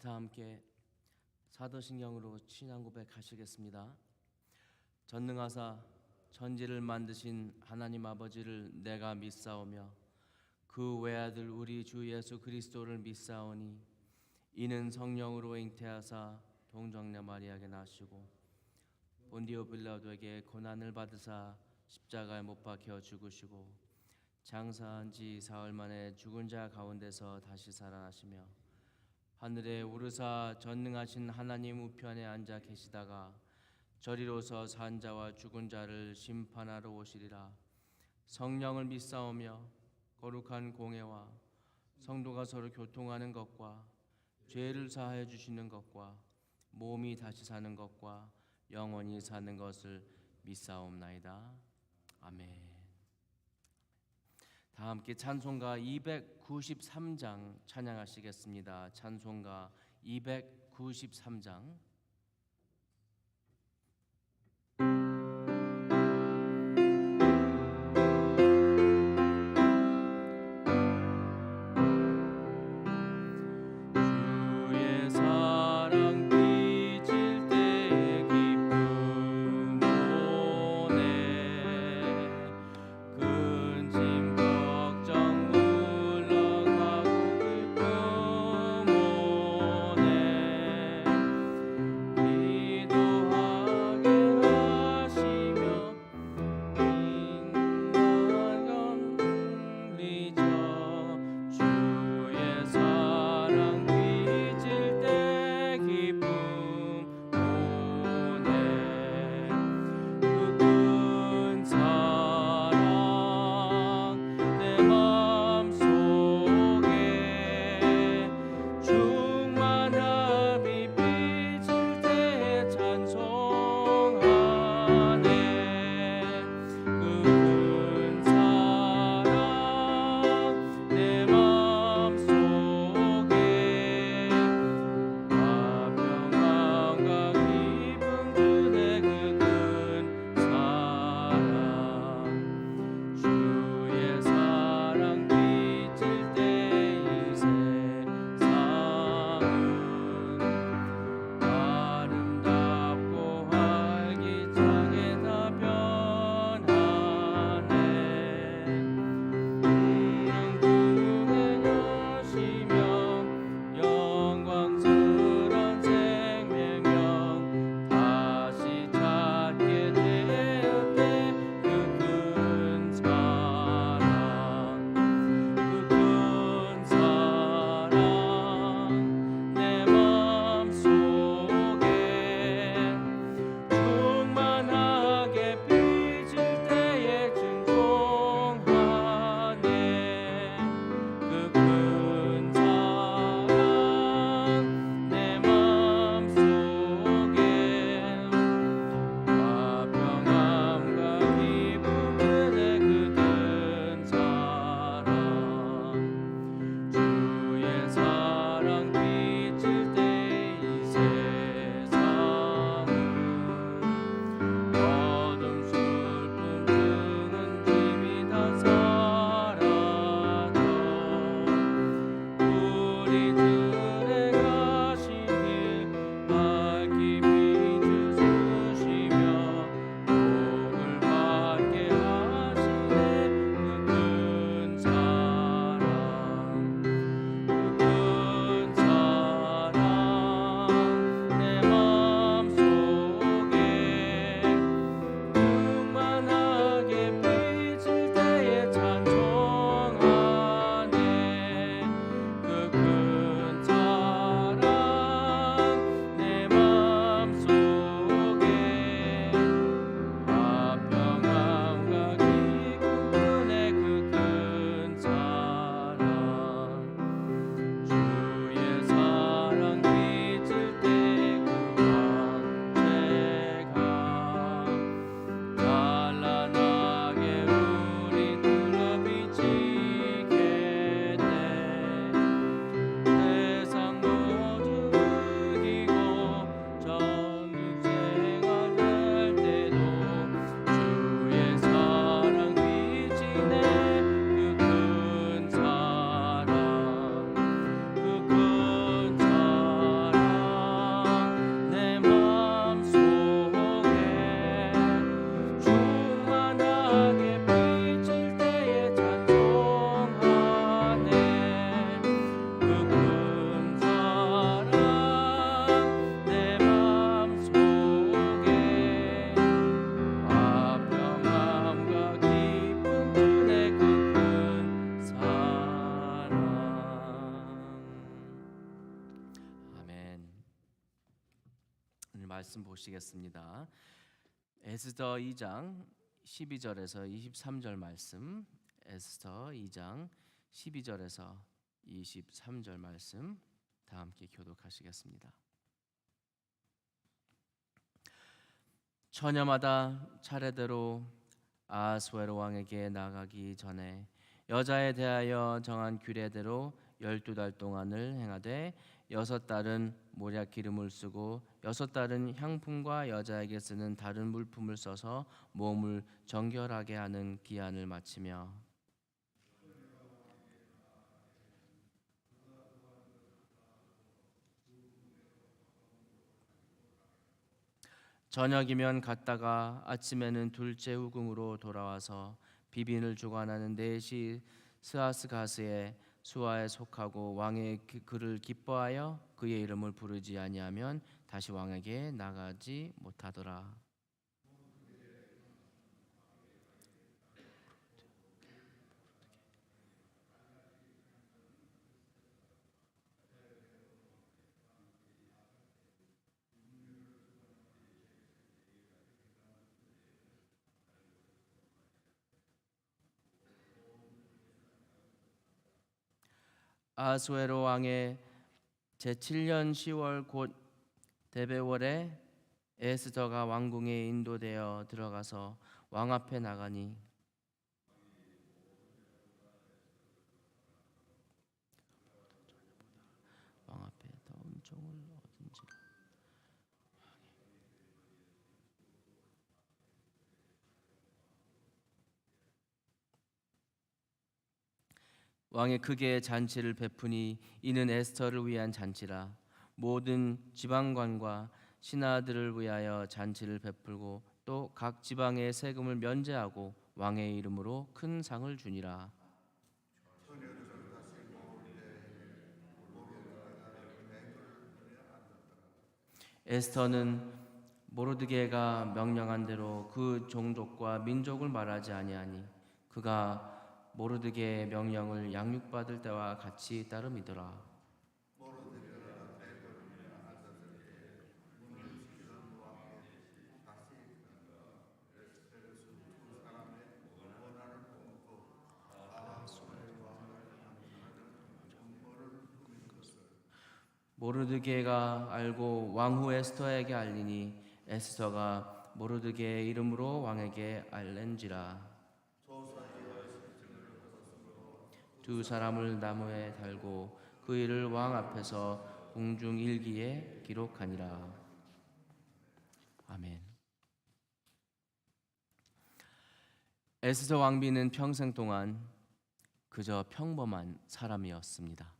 다 함께 사도신경으로 신앙 고백하시겠습니다. 전능하사 천지를 만드신 하나님 아버지를 내가 믿사오며 그 외아들 우리 주 예수 그리스도를 믿사오니 이는 성령으로 잉태하사 동정녀 마리아에게 나시고 본디오 빌라도에게 고난을 받으사 십자가에 못 박혀 죽으시고 장사한 지 사흘 만에 죽은 자 가운데서 다시 살아나시며 하늘에 오르사 전능하신 하나님 우편에 앉아 계시다가 저리로서 산 자와 죽은 자를 심판하러 오시리라. 성령을 믿사오며 거룩한 공회와 성도가 서로 교통하는 것과 죄를 사하여 주시는 것과 몸이 다시 사는 것과 영원히 사는 것을 믿사옵나이다. 아멘. 다 함께 찬송가 293장 찬양하시겠습니다. 찬송가 293장. 말씀 보시겠습니다. 에스더 2장 12절에서 23절 말씀, 에스더 2장 12절에서 23절 말씀 다 함께 교독하시겠습니다. 처녀마다 차례대로 아하수에로 왕에게 나가기 전에 여자에 대하여 정한 규례대로 12달 동안을 행하되 6달은 모략 기름을 쓰고 6달은 향품과 여자에게 쓰는 다른 물품을 써서 몸을 정결하게 하는 기한을 마치며 저녁이면 갔다가 아침에는 둘째 후궁으로 돌아와서 비빈을 주관하는 넷이 스아스가스의 수하에 속하고 왕의 그를 기뻐하여 그의 이름을 부르지 아니하면 다시 왕에게 나가지 못하더라. 아하수에로 왕의 제7년 10월 곧 데베월에 에스더가 왕궁에 인도되어 들어가서 왕 앞에 나가니 왕 앞에 더 은총을 얻은지라. 왕의 크게 잔치를 베푸니 이는 에스더를 위한 잔치라. 모든 지방관과 신하들을 위하여 잔치를 베풀고 또 각 지방의 세금을 면제하고 왕의 이름으로 큰 상을 주니라. 에스더는 모르드게가 명령한 대로 그 종족과 민족을 말하지 아니하니 그가 모르드게의 명령을 양육받을 때와 같이 따름이더라. 모르드게가 알고 왕후 에스더에게 알리니 에스더가 모르드게의 이름으로 왕에게 알렌지라. 두 사람을 나무에 달고 그 일을 왕 앞에서 궁중 일기에 기록하니라. 아멘. 에스더 왕비는 평생 동안 그저 평범한 사람이었습니다.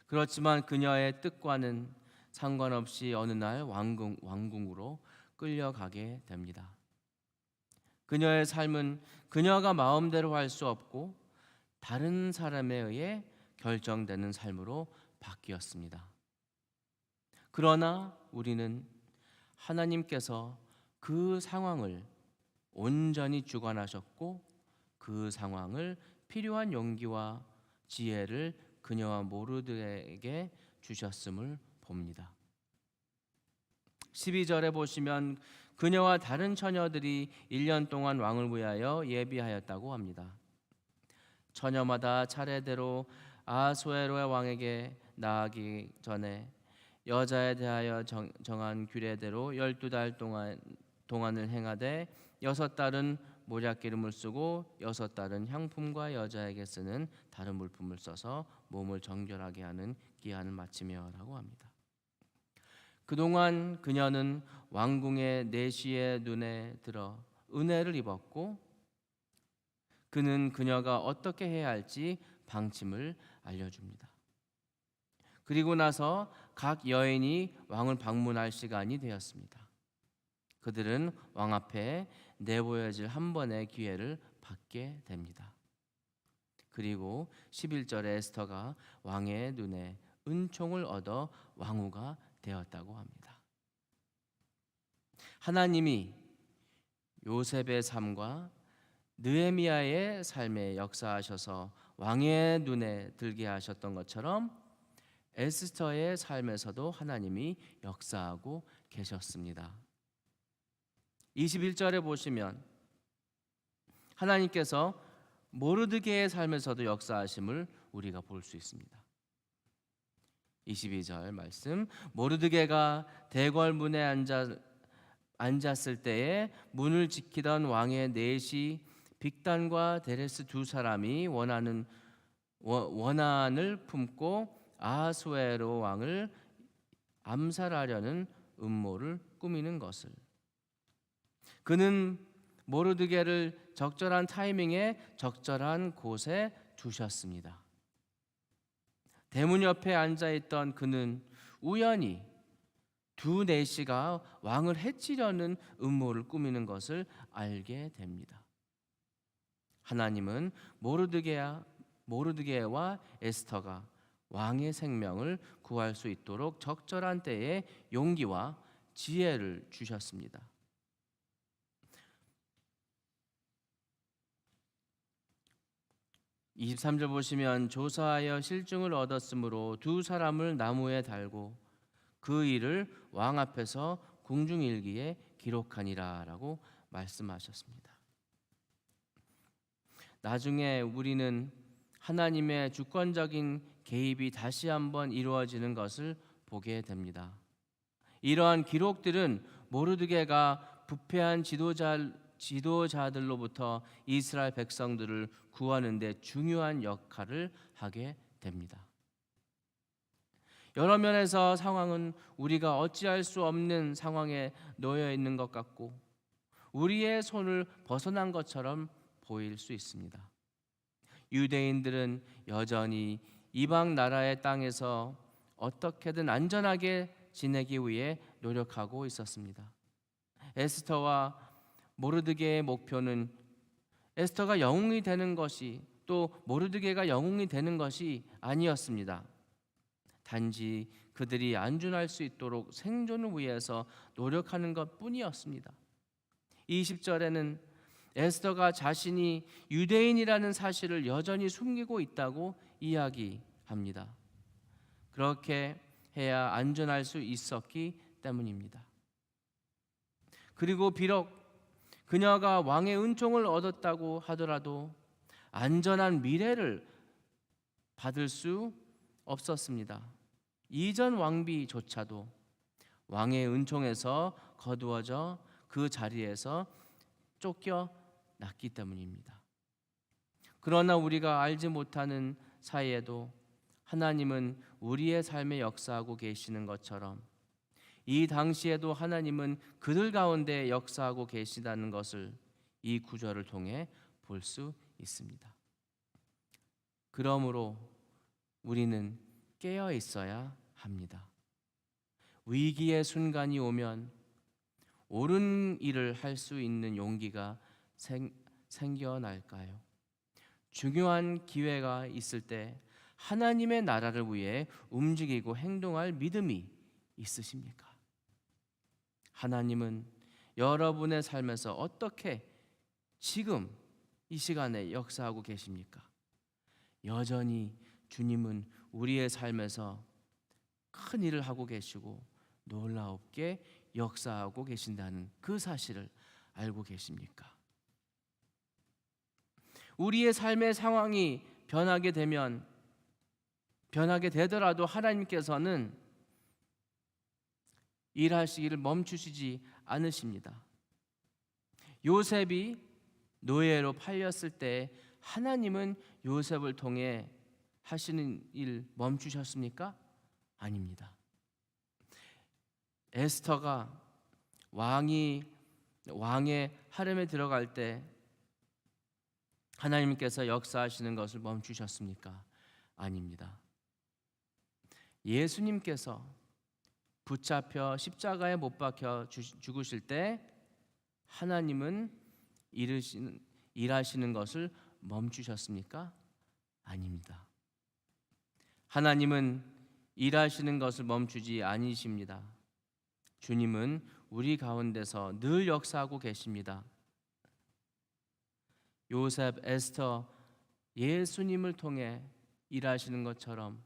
그렇지만 그녀의 뜻과는 상관없이 어느 날 왕궁으로 끌려가게 됩니다. 그녀의 삶은 그녀가 마음대로 할 수 없고 다른 사람에 의해 결정되는 삶으로 바뀌었습니다. 그러나 우리는 하나님께서 그 상황을 온전히 주관하셨고 그 상황을 필요한 용기와 지혜를 그녀와 모르드게에게 주셨음을 봅니다. 12절에 보시면 그녀와 다른 처녀들이 1년 동안 왕을 위하여 예비하였다고 합니다. 처녀마다 차례대로 아하수에로의 왕에게 나아가기 전에 여자에 대하여 정한 규례대로 12달 동안을 행하되 6달은 모략 기름을 쓰고 6달은 향품과 여자에게 쓰는 다른 물품을 써서 몸을 정결하게 하는 기한을 마치며라고 합니다. 그동안 그녀는 왕궁의 내시의 눈에 들어 은혜를 입었고 그는 그녀가 어떻게 해야 할지 방침을 알려줍니다. 그리고 나서 각 여인이 왕을 방문할 시간이 되었습니다. 그들은 왕 앞에 내보여질 한 번의 기회를 받게 됩니다. 그리고 11절에 에스더가 왕의 눈에 은총을 얻어 왕후가 되었다고 합니다. 하나님이 요셉의 삶과 느헤미야의 삶에 역사하셔서 왕의 눈에 들게 하셨던 것처럼 에스더의 삶에서도 하나님이 역사하고 계셨습니다. 21절에 보시면 하나님께서 모르드게의 삶에서도 역사하심을 우리가 볼 수 있습니다. 22절 말씀, 모르드게가 대궐문에 앉았을 때에 문을 지키던 왕의 넷이 빅단과 데레스 두 사람이 원한을 품고 아하수에로 왕을 암살하려는 음모를 꾸미는 것을, 그는 모르드게를 적절한 타이밍에 적절한 곳에 두셨습니다. 대문 옆에 앉아있던 그는 우연히 두 내시가 왕을 해치려는 음모를 꾸미는 것을 알게 됩니다. 하나님은 모르드게와 에스더가 왕의 생명을 구할 수 있도록 적절한 때에 용기와 지혜를 주셨습니다. 23절 보시면 조사하여 실증을 얻었으므로 두 사람을 나무에 달고 그 일을 왕 앞에서 궁중일기에 기록하니라 라고 말씀하셨습니다. 나중에 우리는 하나님의 주권적인 개입이 다시 한번 이루어지는 것을 보게 됩니다. 이러한 기록들은 모르드게가 부패한 지도자들로부터 이스라엘 백성들을 구하는 데 중요한 역할을 하게 됩니다. 여러 면에서 상황은 우리가 어찌할 수 없는 상황에 놓여 있는 것 같고 우리의 손을 벗어난 것처럼 보일 수 있습니다. 유대인들은 여전히 이방 나라의 땅에서 어떻게든 안전하게 지내기 위해 노력하고 있었습니다. 에스더와 모르드게의 목표는 에스더가 영웅이 되는 것이, 또 모르드게가 영웅이 되는 것이 아니었습니다. 단지 그들이 안전할 수 있도록 생존을 위해서 노력하는 것뿐이었습니다. 20절에는 에스더가 자신이 유대인이라는 사실을 여전히 숨기고 있다고 이야기합니다. 그렇게 해야 안전할 수 있었기 때문입니다. 그리고 비록 그녀가 왕의 은총을 얻었다고 하더라도 안전한 미래를 받을 수 없었습니다. 이전 왕비조차도 왕의 은총에서 거두어져 그 자리에서 쫓겨났기 때문입니다. 그러나 우리가 알지 못하는 사이에도 하나님은 우리의 삶에 역사하고 계시는 것처럼 이 당시에도 하나님은 그들 가운데 역사하고 계시다는 것을 이 구절을 통해 볼 수 있습니다. 그러므로 우리는 깨어 있어야 합니다. 위기의 순간이 오면 옳은 일을 할 수 있는 용기가 생겨날까요? 중요한 기회가 있을 때 하나님의 나라를 위해 움직이고 행동할 믿음이 있으십니까? 하나님은 여러분의 삶에서 어떻게 지금 이 시간에 역사하고 계십니까? 여전히 주님은 우리의 삶에서 큰 일을 하고 계시고 놀랍게 역사하고 계신다는 그 사실을 알고 계십니까? 우리의 삶의 상황이 변하게 되더라도 하나님께서는 일하시기를 멈추시지 않으십니다. 요셉이 노예로 팔렸을 때 하나님은 요셉을 통해 하시는 일 멈추셨습니까? 아닙니다. 에스더가 왕의 하렘에 들어갈 때 하나님께서 역사하시는 것을 멈추셨습니까? 아닙니다. 예수님께서 붙잡혀 십자가에 못 박혀 죽으실 때 하나님은 일하시는 것을 멈추셨습니까? 아닙니다. 하나님은 일하시는 것을 멈추지 않으십니다. 주님은 우리 가운데서 늘 역사하고 계십니다. 요셉, 에스터, 예수님을 통해 일하시는 것처럼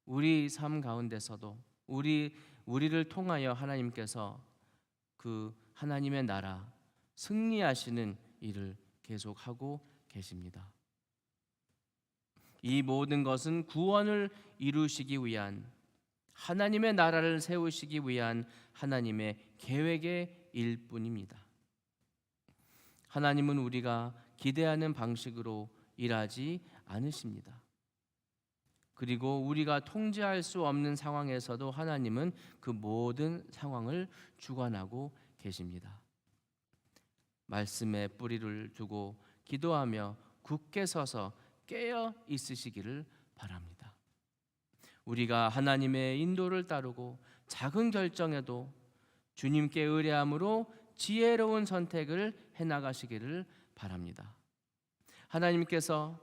우리 삶 가운데서도 우리를 통하여 하나님께서 그 하나님의 나라 승리하시는 일을 계속하고 계십니다. 이 모든 것은 구원을 이루시기 위한 하나님의 나라를 세우시기 위한 하나님의 계획의 일뿐입니다. 하나님은 우리가 기대하는 방식으로 일하지 않으십니다. 그리고 우리가 통제할 수 없는 상황에서도 하나님은 그 모든 상황을 주관하고 계십니다. 말씀에 뿌리를 두고 기도하며 굳게 서서 깨어 있으시기를 바랍니다. 우리가 하나님의 인도를 따르고 작은 결정에도 주님께 의뢰함으로 지혜로운 선택을 해나가시기를 바랍니다. 하나님께서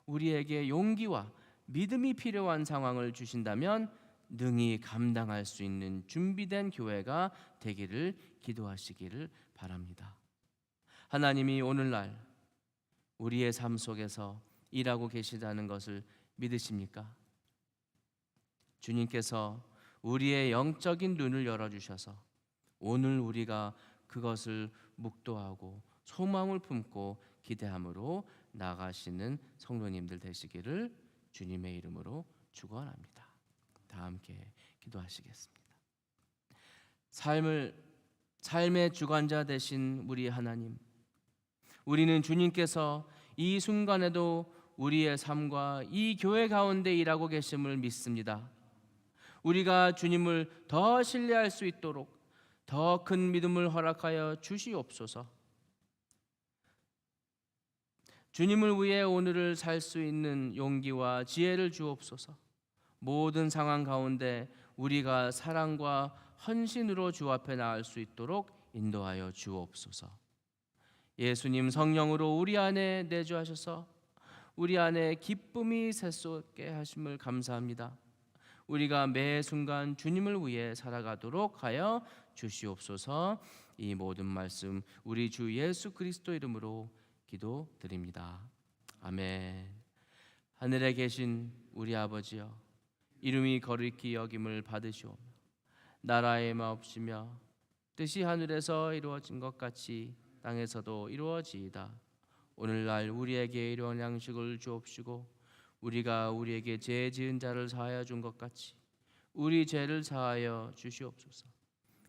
우리에게 용기와 믿음이 필요한 상황을 주신다면 능히 감당할 수 있는 준비된 교회가 되기를 기도하시기를 바랍니다. 하나님이 오늘날 우리의 삶 속에서 일하고 계시다는 것을 믿으십니까? 주님께서 우리의 영적인 눈을 열어주셔서 오늘 우리가 그것을 묵도하고 소망을 품고 기대함으로 나가시는 성도님들 되시기를 주님의 이름으로 축원합니다. 다 함께 기도하시겠습니다. 삶의 주관자 되신 우리 하나님, 우리는 주님께서 이 순간에도 우리의 삶과 이 교회 가운데 일하고 계심을 믿습니다. 우리가 주님을 더 신뢰할 수 있도록 더 큰 믿음을 허락하여 주시옵소서. 주님을 위해 오늘을 살 수 있는 용기와 지혜를 주옵소서. 모든 상황 가운데 우리가 사랑과 헌신으로 주 앞에 나갈 수 있도록 인도하여 주옵소서. 예수님 성령으로 우리 안에 내주하셔서 우리 안에 기쁨이 샘솟게 하심을 감사합니다. 우리가 매 순간 주님을 위해 살아가도록 하여 주시옵소서. 이 모든 말씀 우리 주 예수 그리스도 이름으로 기도드립니다. 아멘. 하늘에 계신 우리 아버지여, 이름이 거룩히 여김을 받으시오며 나라의 마옵시며 뜻이 하늘에서 이루어진 것 같이 땅에서도 이루어지이다. 오늘날 우리에게 일용할 양식을 주옵시고 우리가 우리에게 죄 지은 자를 사하여 준 것 같이 우리 죄를 사하여 주시옵소서.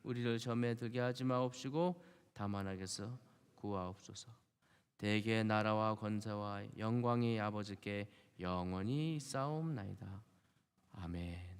우리를 점에 들게 하지 마옵시고 다만 악에서 구하옵소서. 대개 나라와 권세와 영광이 아버지께 영원히 있사옵나이다. 아멘.